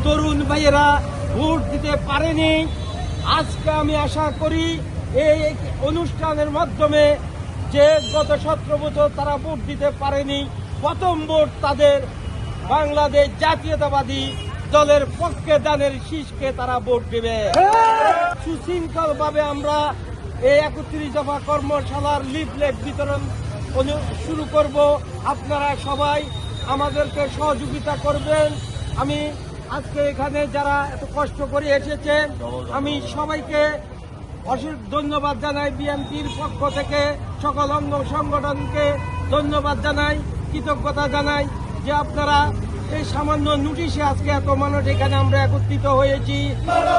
তরুণ ভাইয়েরা ভোট দিতে পারেনি। আজকে আমি আশা করি এই অনুষ্ঠানের মাধ্যমে যে গত 17 বছর তারা ভোট দিতে পারেনি, প্রথম ভোট তাদের বাংলাদেশ জাতীয়তাবাদী দলের পক্ষে দানের শীষকে তারা ভোট দেবে। সুশৃঙ্খল ভাবে আমরা এই 31 দফা কর্মশালার লিফলেট বিতরণ শুরু করব। আপনারা সবাই আমাদেরকে সহযোগিতা করবেন। আমি আজকে এখানে যারা এত কষ্ট করে এসেছেন, আমি সবাইকে অশেষ ধন্যবাদ জানাই। বিএনপির পক্ষ থেকে সকল অঙ্গ সংগঠনকে ধন্যবাদ জানাই, কৃতজ্ঞতা জানাই যে আপনারা এই সামান্য নোটিশে আজকে এত মানুষ এখানে আমরা একত্রিত হয়েছি। আপনারা